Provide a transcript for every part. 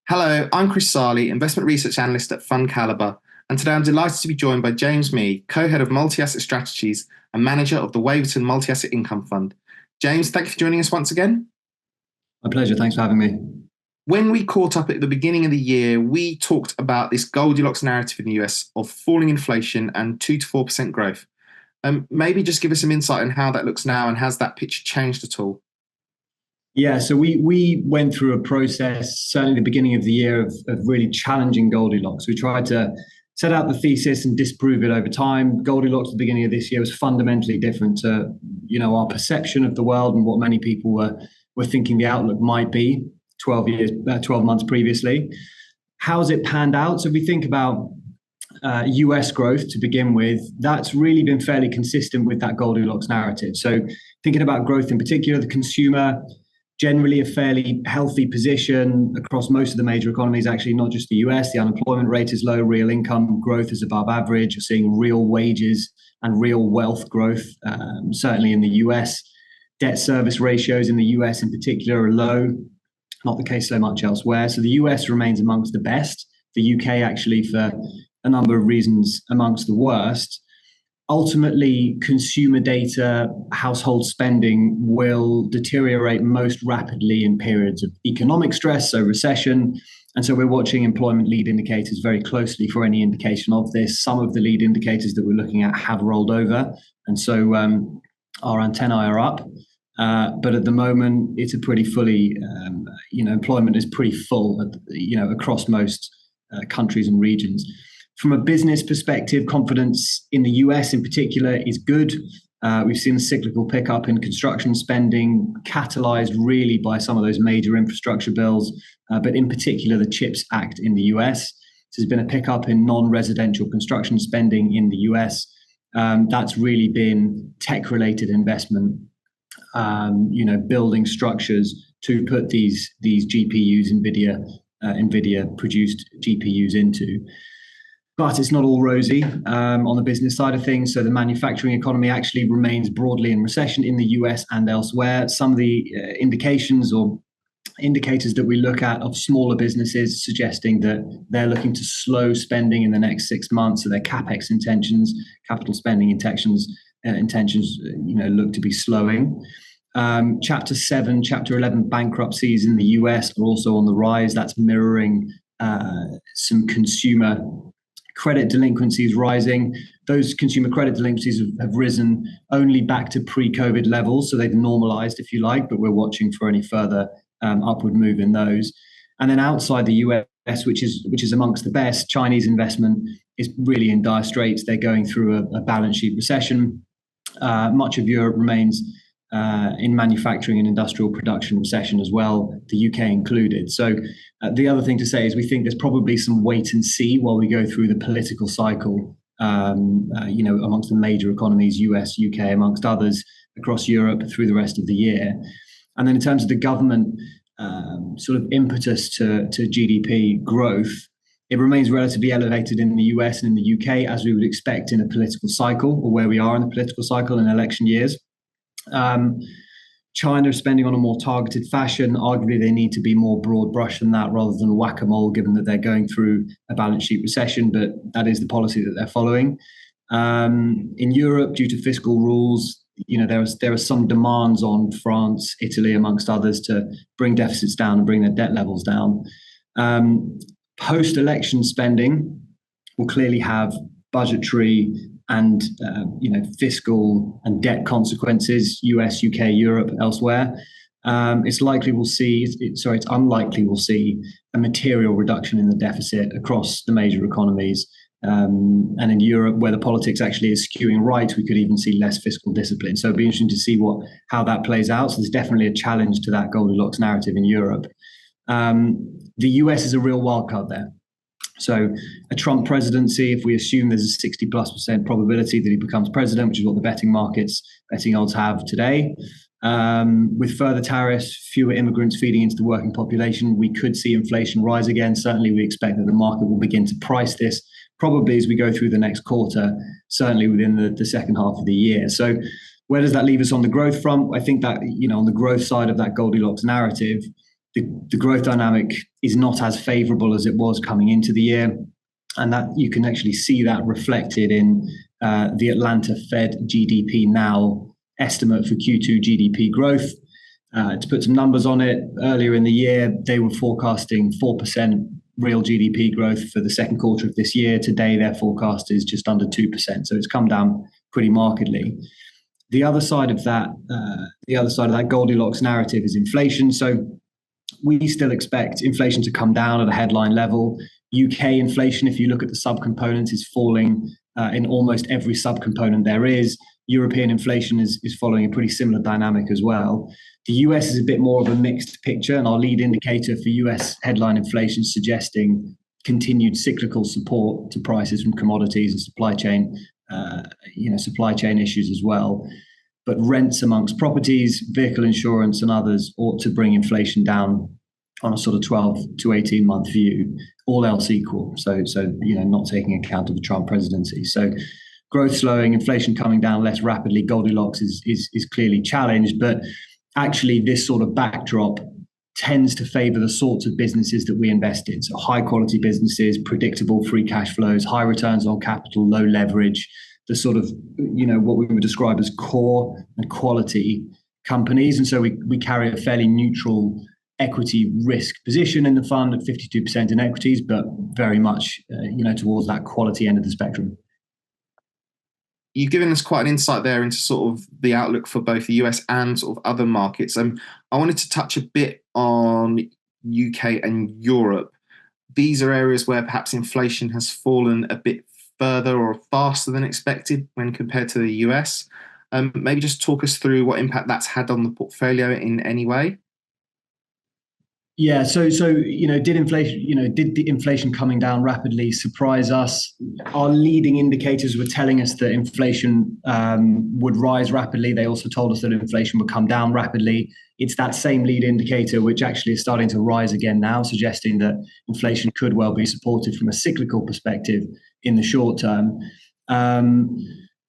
Hello, I'm Chris Sarley, investment research analyst at Fund Caliber, and today I'm delighted to be joined by James Mee, co-head of multi-asset strategies and manager of the Waverton Multi-Asset Income Fund. James, thank you for joining us once again. My pleasure. Thanks for having me. When we caught up at the beginning of the year, we talked about this Goldilocks narrative in the US of falling inflation and 2 to 4% growth. Maybe just give us some insight on how that looks now and has that picture changed at all? Yeah, so we went through a process, certainly the beginning of the year, of really challenging Goldilocks. We tried to set out the thesis and disprove it over time. Goldilocks at the beginning of this year was fundamentally different to, our perception of the world and what many people were thinking the outlook might be 12 months previously. How's it panned out? So we think about US growth to begin with, that's really been fairly consistent with that Goldilocks narrative. So thinking about growth in particular, the consumer, generally a fairly healthy position across most of the major economies, actually, not just the US. The unemployment rate is low, real income growth is above average. You're seeing real wages and real wealth growth, certainly in the US. Debt service ratios in the US in particular are low, not the case so much elsewhere. So the US remains amongst the best. The UK actually, for a number of reasons, amongst the worst. Ultimately, consumer data, household spending will deteriorate most rapidly in periods of economic stress, so recession. And so we're watching employment lead indicators very closely for any indication of this. Some of the lead indicators that we're looking at have rolled over. And so our antennae are up. But at the moment, it's a pretty fully, employment is pretty full, across most countries and regions. From a business perspective, confidence in the US in particular is good. We've seen a cyclical pickup in construction spending, catalyzed really by some of those major infrastructure bills, but in particular the CHIPS Act in the US. There's been a pickup in non-residential construction spending in the US. That's really been tech-related investment, building structures to put these GPUs, NVIDIA-produced GPUs into. But it's not all rosy on the business side of things. So the manufacturing economy actually remains broadly in recession in the US and elsewhere. Some of the indications or indicators that we look at of smaller businesses suggesting that they're looking to slow spending in the next 6 months. So their CapEx intentions, capital spending intentions, look to be slowing. Chapter 7, Chapter 11 bankruptcies in the US are also on the rise. That's mirroring some consumer credit delinquencies rising. Those consumer credit delinquencies have risen only back to pre-COVID levels, so they've normalized, if you like, but we're watching for any further upward move in those. And then outside the US, which is amongst the best, Chinese investment is really in dire straits. They're going through a balance sheet recession. Much of Europe remains in manufacturing and industrial production recession as well, the UK included. So the other thing to say is we think there's probably some wait and see while we go through the political cycle, amongst the major economies, US, UK, amongst others, across Europe through the rest of the year. And then in terms of the government sort of impetus to GDP growth, it remains relatively elevated in the US and in the UK, as we would expect in a political cycle, or where we are in the political cycle in election years. China is spending on a more targeted fashion. Arguably, they need to be more broad brush than that rather than whack-a-mole, given that they're going through a balance sheet recession, but that is the policy that they're following. In Europe, due to fiscal rules, there are some demands on France, Italy, amongst others, to bring deficits down and bring their debt levels down. Post-election spending will clearly have budgetary and fiscal and debt consequences, US, UK, Europe, elsewhere. It's unlikely we'll see a material reduction in the deficit across the major economies. And in Europe, where the politics actually is skewing right, we could even see less fiscal discipline. So it'd be interesting to see how that plays out. So there's definitely a challenge to that Goldilocks narrative in Europe. The US is a real wildcard there. So a Trump presidency, if we assume there's a 60+% probability that he becomes president, which is what the betting odds have today, with further tariffs, fewer immigrants feeding into the working population, we could see inflation rise again. Certainly we expect that the market will begin to price this probably as we go through the next quarter, certainly within the second half of the year. So where does that leave us on the growth front? I think that, on the growth side of that Goldilocks narrative, the growth dynamic is not as favorable as it was coming into the year. And that you can actually see that reflected in the Atlanta Fed GDP Now estimate for Q2 GDP growth. To put some numbers on it, earlier in the year, they were forecasting 4% real GDP growth for the second quarter of this year. Today, their forecast is just under 2%. So it's come down pretty markedly. The other side of that Goldilocks narrative is inflation. So we still expect inflation to come down at a headline level. UK inflation, if you look at the subcomponents, is falling in almost every subcomponent there is. European inflation is following a pretty similar dynamic as well. The US is a bit more of a mixed picture, and our lead indicator for US headline inflation is suggesting continued cyclical support to prices from commodities and supply chain issues as well. But rents amongst properties, vehicle insurance, and others ought to bring inflation down on a sort of 12 to 18 month view, all else equal. So not taking account of the Trump presidency. So growth slowing, inflation coming down less rapidly, Goldilocks is clearly challenged. But actually, this sort of backdrop tends to favor the sorts of businesses that we invest in. So high quality businesses, predictable free cash flows, high returns on capital, low leverage, the sort of, what we would describe as core and quality companies. And so we carry a fairly neutral equity risk position in the fund at 52% in equities, but very much, towards that quality end of the spectrum. You've given us quite an insight there into sort of the outlook for both the US and sort of other markets. I wanted to touch a bit on UK and Europe. These are areas where perhaps inflation has fallen a bit further or faster than expected when compared to the US. Maybe just talk us through what impact that's had on the portfolio in any way. Yeah, so did the inflation coming down rapidly surprise us? Our leading indicators were telling us that inflation would rise rapidly. They also told us that inflation would come down rapidly. It's that same lead indicator which actually is starting to rise again now, suggesting that inflation could well be supported from a cyclical perspective in the short term.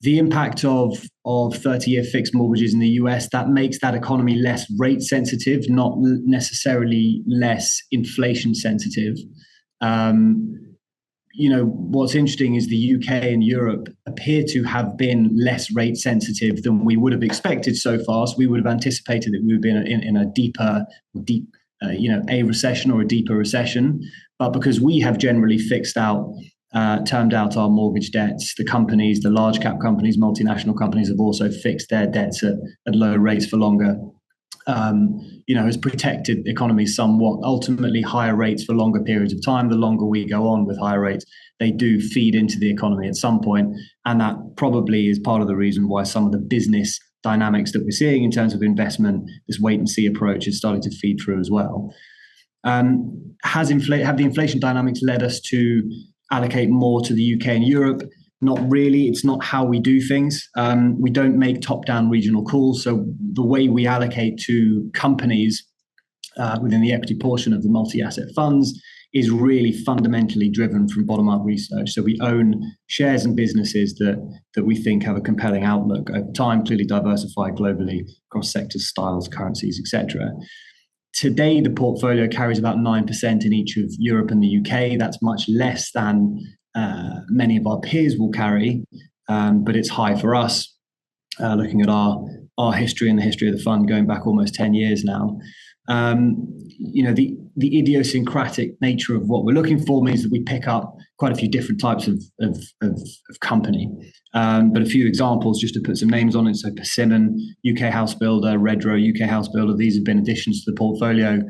The impact of 30-year fixed mortgages in the US, that makes that economy less rate sensitive, not necessarily less inflation sensitive. What's interesting is the UK and Europe appear to have been less rate sensitive than we would have expected so far. So we would have anticipated that we would be in a a recession or a deeper recession. But because we have generally termed out our mortgage debts, the large cap companies, multinational companies have also fixed their debts at low rates for longer. Has protected the economy somewhat. Ultimately, higher rates for longer periods of time, the longer we go on with higher rates, they do feed into the economy at some point. And that probably is part of the reason why some of the business dynamics that we're seeing in terms of investment, this wait and see approach, is starting to feed through as well. Have the inflation dynamics led us to allocate more to the UK and Europe? Not really. It's not how we do things. We don't make top-down regional calls. So the way we allocate to companies within the equity portion of the multi-asset funds is really fundamentally driven from bottom-up research. So we own shares and businesses that we think have a compelling outlook over time, clearly diversified globally across sectors, styles, currencies, etc. Today, the portfolio carries about 9% in each of Europe and the UK. That's much less than many of our peers will carry, but it's high for us, looking at our history and the history of the fund going back almost 10 years now. The idiosyncratic nature of what we're looking for means that we pick up quite a few different types of company. But a few examples, just to put some names on it. So Persimmon, UK house builder, Redrow, UK house builder. These have been additions to the portfolio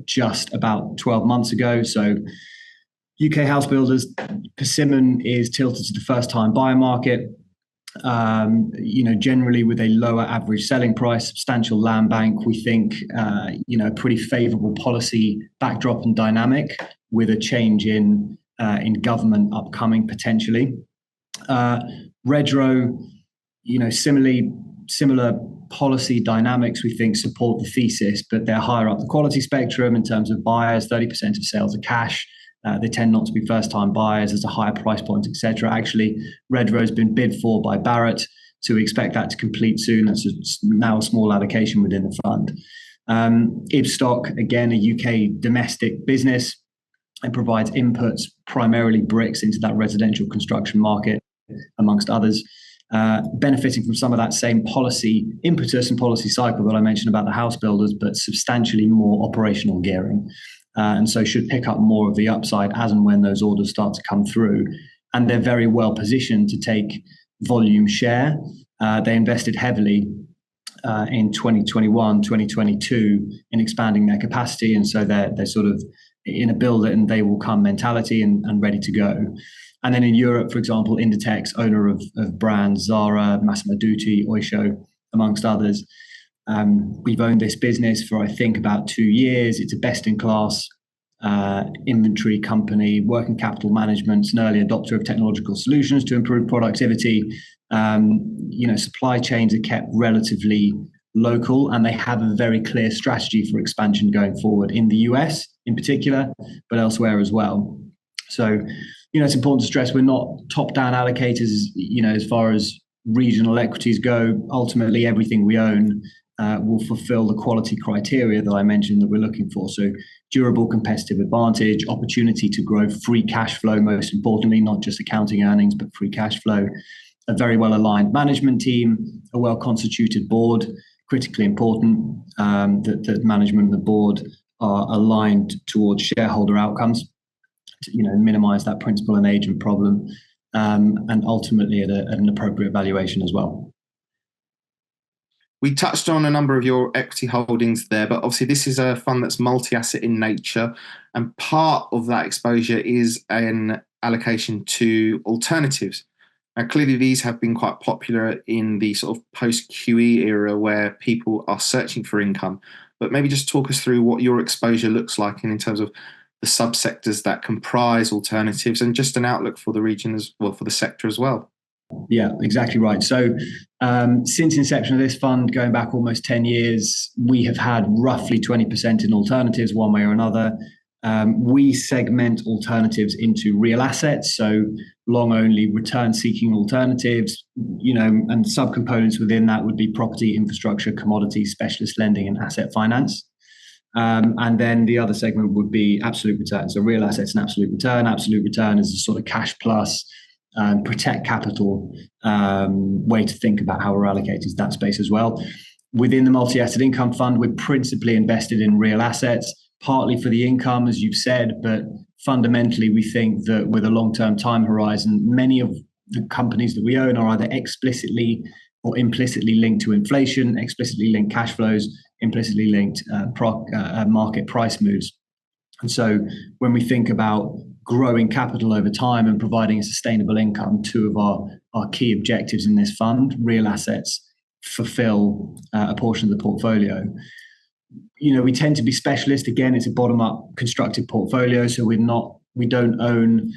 just about 12 months ago. So UK house builders, Persimmon is tilted to the first time buyer market. Generally with a lower average selling price, substantial land bank, we think, pretty favorable policy backdrop and dynamic with a change in government upcoming potentially. Redrow, similar policy dynamics we think support the thesis, but they're higher up the quality spectrum in terms of buyers. 30% of sales are cash. They tend not to be first-time buyers. There's a higher price point, etc. Actually, Redrow has been bid for by Barratt, so we expect that to complete soon. That's now a small allocation within the fund. Ibstock, again, a UK domestic business. It provides inputs, primarily bricks, into that residential construction market, amongst others, benefiting from some of that same policy impetus and policy cycle that I mentioned about the house builders, but substantially more operational gearing. And so should pick up more of the upside as and when those orders start to come through. And they're very well positioned to take volume share. They invested heavily in 2021, 2022 in expanding their capacity. And so they're sort of in a build it and they will come mentality and ready to go. And then in Europe, for example, Inditex, owner of brands Zara, Massimo Dutti, Oysho, amongst others. We've owned this business for, I think, about 2 years. It's a best-in-class inventory company, working capital management, an early adopter of technological solutions to improve productivity. Supply chains are kept relatively local, and they have a very clear strategy for expansion going forward in the US in particular, but elsewhere as well. So, it's important to stress we're not top-down allocators, as far as regional equities go. Ultimately, everything we own will fulfill the quality criteria that I mentioned that we're looking for. So durable competitive advantage, opportunity to grow free cash flow, most importantly, not just accounting earnings, but free cash flow, a very well-aligned management team, a well-constituted board, critically important that management and the board are aligned towards shareholder outcomes, to minimize that principal and agent problem, and ultimately at an appropriate valuation as well. We touched on a number of your equity holdings there, but obviously this is a fund that's multi-asset in nature, and part of that exposure is an allocation to alternatives. Now, clearly these have been quite popular in the sort of post-QE era where people are searching for income, but maybe just talk us through what your exposure looks like in terms of the subsectors that comprise alternatives and just an outlook for the region as well, for the sector as well. Yeah, exactly right. So since inception of this fund, going back almost 10 years, we have had roughly 20% in alternatives one way or another. We segment alternatives into real assets, so long only return seeking alternatives, and subcomponents within that would be property, infrastructure, commodity, specialist lending, and asset finance. And then the other segment would be absolute return. So real assets and absolute return. Absolute return is a sort of cash plus protect capital way to think about how we're allocated to that space as well. Within the multi-asset income fund, we're principally invested in real assets, partly for the income, as you've said, but fundamentally we think that with a long-term time horizon, many of the companies that we own are either explicitly or implicitly linked to inflation, explicitly linked cash flows, implicitly linked market price moves. And so when we think about growing capital over time and providing a sustainable income, two of our key objectives in this fund, real assets fulfill a portion of the portfolio. We tend to be specialist. Again, it's a bottom-up constructed portfolio, so we don't own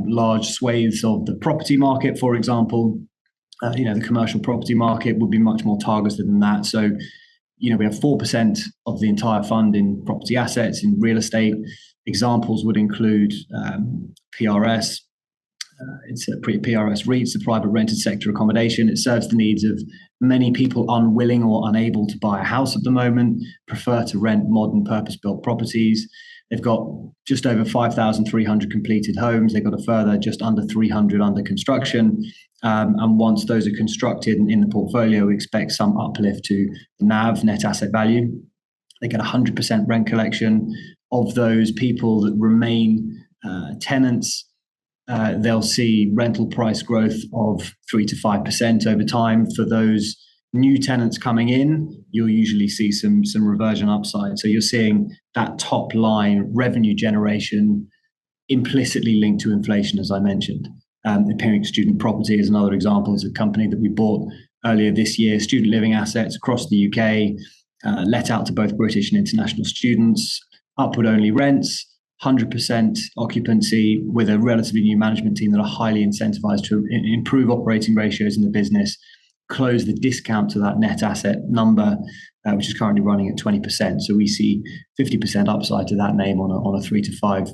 large swathes of the property market, for example. The commercial property market would be much more targeted than that. So, we have 4% of the entire fund in property assets. In real estate, examples would include PRS. It's a PRS REITs, the private rented sector accommodation. It serves the needs of many people unwilling or unable to buy a house at the moment, prefer to rent modern purpose-built properties. They've got just over 5,300 completed homes. They've got a further just under 300 under construction. And once those are constructed in the portfolio, we expect some uplift to NAV, net asset value. They get 100% rent collection. Of those people that remain tenants, they'll see rental price growth of 3 to 5% over time. For those new tenants coming in, you'll usually see some reversion upside. So you're seeing that top line revenue generation implicitly linked to inflation, as I mentioned. Empiric Student Property is another example. It's a company that we bought earlier this year, student living assets across the UK, let out to both British and international students, upward only rents, 100% occupancy with a relatively new management team that are highly incentivized to improve operating ratios in the business, close the discount to that net asset number, which is currently running at 20%. So we see 50% upside to that name on a 3 to 5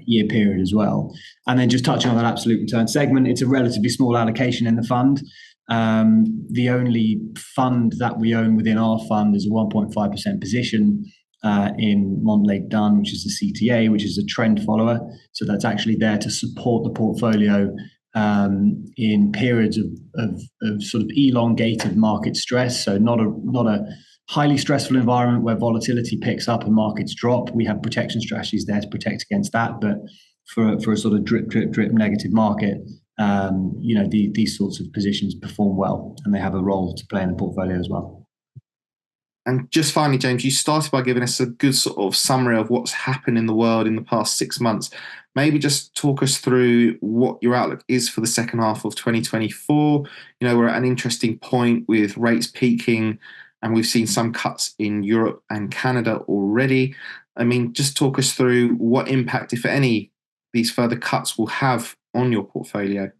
year period as well. And then just touching on that absolute return segment, it's a relatively small allocation in the fund. The only fund that we own within our fund is a 1.5% position in Montlake Dunn, which is the CTA, which is a trend follower. So that's actually there to support the portfolio in periods of sort of elongated market stress. So not a highly stressful environment where volatility picks up and markets drop. We have protection strategies there to protect against that. But for a sort of drip negative market, these sorts of positions perform well, and they have a role to play in the portfolio as well. And just finally, James, you started by giving us a good sort of summary of what's happened in the world in the past 6 months. Maybe just talk us through what your outlook is for the second half of 2024. We're at an interesting point with rates peaking, and we've seen some cuts in Europe and Canada already. I mean, just talk us through what impact, if any, these further cuts will have on your portfolio.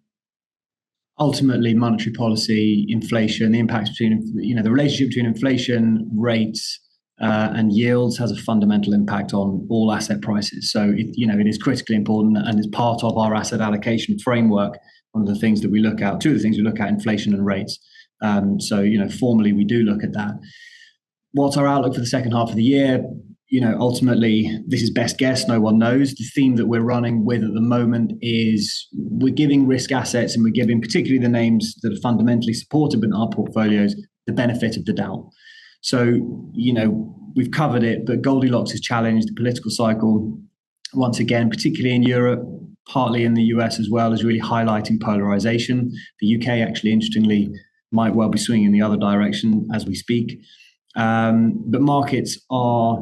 Ultimately, monetary policy, inflation, the impacts between, the relationship between inflation, rates, and yields has a fundamental impact on all asset prices. So, it is critically important and is part of our asset allocation framework. One of the things that we look at, two of the things we look at, inflation and rates. Formally, we do look at that. What's our outlook for the second half of the year? Ultimately, this is best guess. No one knows. The theme that we're running with at the moment is we're giving risk assets, and we're giving particularly the names that are fundamentally supported in our portfolios the benefit of the doubt. So, we've covered it, but Goldilocks has challenged the political cycle once again, particularly in Europe, partly in the US as well, is really highlighting polarization. The UK actually, interestingly, might well be swinging in the other direction as we speak. But markets are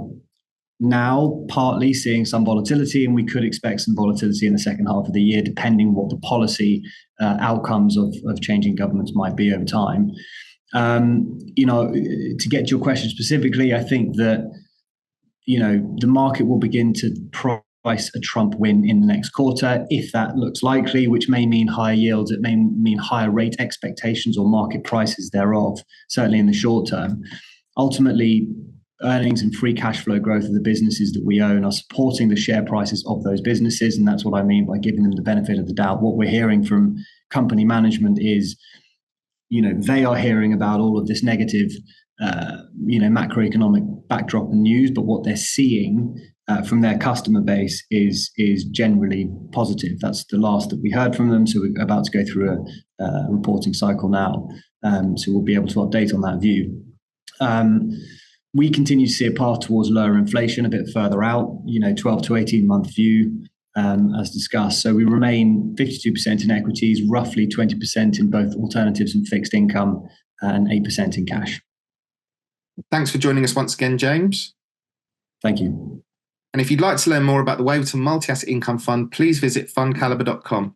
now partly seeing some volatility, and we could expect some volatility in the second half of the year, depending what the policy outcomes of changing governments might be over time. To get to your question specifically, I think that the market will begin to price a Trump win in the next quarter, if that looks likely, which may mean higher yields, it may mean higher rate expectations or market prices thereof, certainly in the short term. Ultimately, earnings and free cash flow growth of the businesses that we own are supporting the share prices of those businesses, and that's what I mean by giving them the benefit of the doubt. What we're hearing from company management is, they are hearing about all of this negative, macroeconomic backdrop and news, but what they're seeing from their customer base is generally positive. That's the last that we heard from them. So we're about to go through a reporting cycle now, so we'll be able to update on that view. We continue to see a path towards lower inflation a bit further out, 12 to 18 month view, as discussed. So we remain 52% in equities, roughly 20% in both alternatives and fixed income, and 8% in cash. Thanks for joining us once again, James. Thank you. And if you'd like to learn more about the Waverton Multi-Asset Income Fund, please visit fundcalibre.com.